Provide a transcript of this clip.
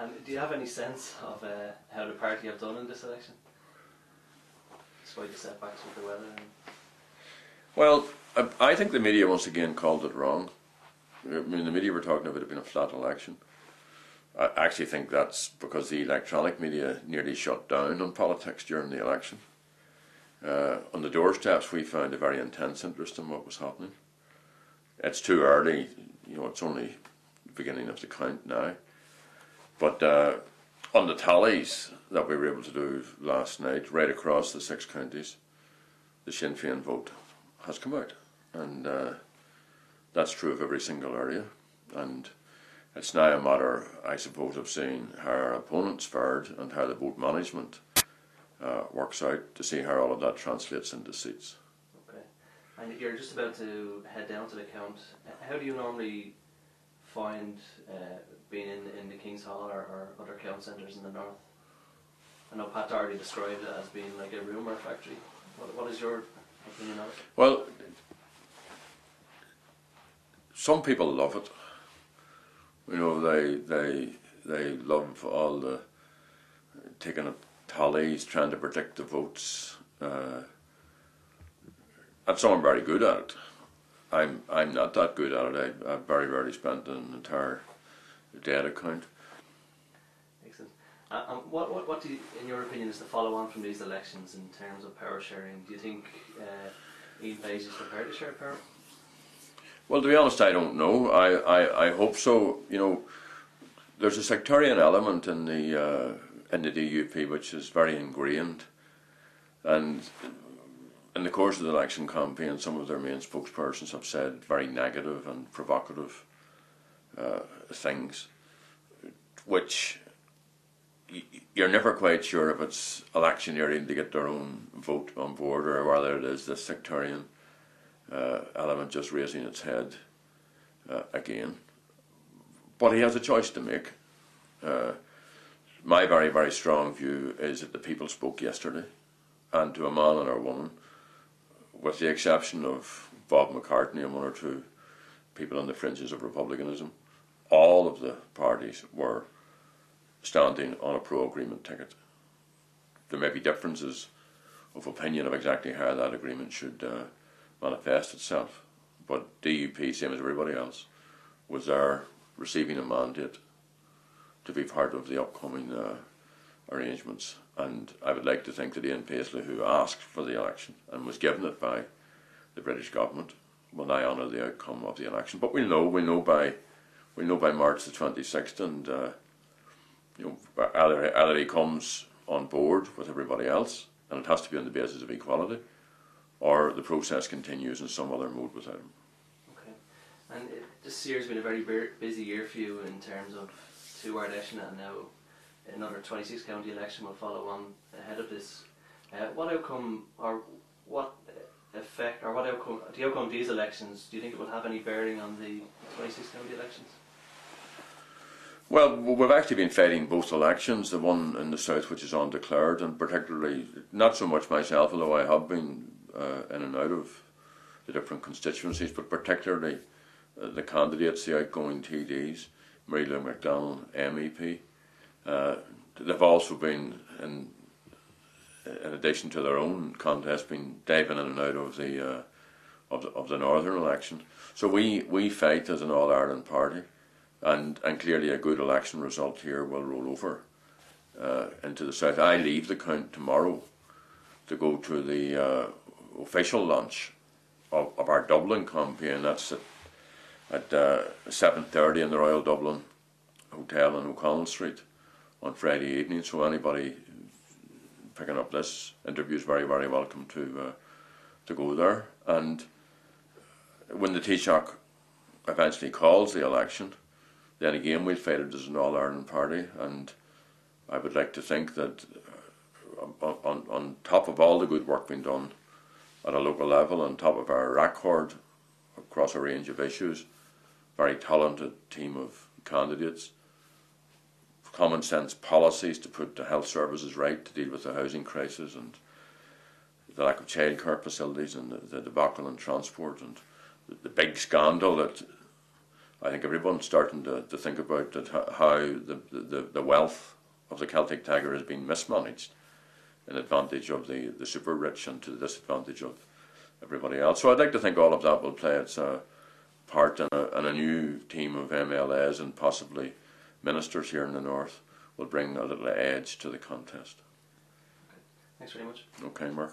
And do you have any sense of how the party have done in this election, despite the setbacks with the weather? Well, I think the media once again called it wrong. I mean, the media were talking about it being a flat election. I actually think that's because the electronic media nearly shut down on politics during the election. On the doorsteps, we found a very intense interest in what was happening. It's too early, it's only the beginning of the count now. But on the tallies that we were able to do last night, right across the 6 counties, the Sinn Féin vote has come out. And that's true of every single area. And it's now a matter, I suppose, of seeing how our opponents fared and how the vote management works out to see how all of that translates into seats. Okay. And you're just about to head down to the count. How do you normally find being in the King's Hall or other count centres in the north? I know Pat already described it as being like a rumour factory. What is your opinion on it? Well, some people love it. They love all the taking up tallies, trying to predict the votes. And some are very good at it. I'm not that good at it. I've very rarely spent an entire day at a count. Excellent. What do you, in your opinion, is the follow-on from these elections in terms of power sharing? Do you think Ian Paisley is prepared to share power? Well, to be honest, I don't know. I hope so. There's a sectarian element in the DUP which is very ingrained, and in the course of the election campaign, some of their main spokespersons have said very negative and provocative things, which you're never quite sure if it's electioneering to get their own vote on board or whether it is this sectarian element just raising its head again. But he has a choice to make. My very, very strong view is that the people spoke yesterday, and to a man and a woman, with the exception of Bob McCartney and 1 or 2 people on the fringes of republicanism, all of the parties were standing on a pro-agreement ticket. There may be differences of opinion of exactly how that agreement should manifest itself, but DUP, same as everybody else, was there receiving a mandate to be part of the upcoming arrangements. And I would like to think that Ian Paisley, who asked for the election and was given it by the British government, will now honour the outcome of the election. But we'll know by March the 26th, and either he comes on board with everybody else, and it has to be on the basis of equality, or the process continues in some other mode without him. Okay. And this year's been a very busy year for you in terms of 2 Ardèche, and now another 26 county election will follow on ahead of this. What outcome, or what effect, or what outcome, the outcome of these elections, do you think it will have any bearing on the 26 county elections? Well, we've actually been fighting both elections, the one in the south which is undeclared, and particularly, not so much myself, although I have been in and out of the different constituencies, but particularly the candidates, the outgoing TDs, Mary-Lou McDonald, MEP. They've also been, in addition to their own contest, been diving in and out of the northern election. So we fight as an All-Ireland party, and clearly a good election result here will roll over into the south. I leave the count tomorrow to go to the official launch of our Dublin campaign. That's at 7:30 in the Royal Dublin Hotel on O'Connell Street on Friday evening. So anybody picking up this interview is very, very welcome to go there. And when the Taoiseach eventually calls the election, then again we'll fight it as an All-Ireland party. And I would like to think that on top of all the good work being done at a local level, on top of our record across a range of issues, very talented team of candidates, common sense policies to put the health services right, to deal with the housing crisis and the lack of childcare facilities and the debacle in transport and the big scandal that I think everyone's starting to think about that, how the wealth of the Celtic Tiger has been mismanaged in advantage of the super rich and to the disadvantage of everybody else. So I'd like to think all of that will play its part in a new team of MLAs and possibly ministers here in the north will bring a little edge to the contest. Thanks very much. Okay, Mark.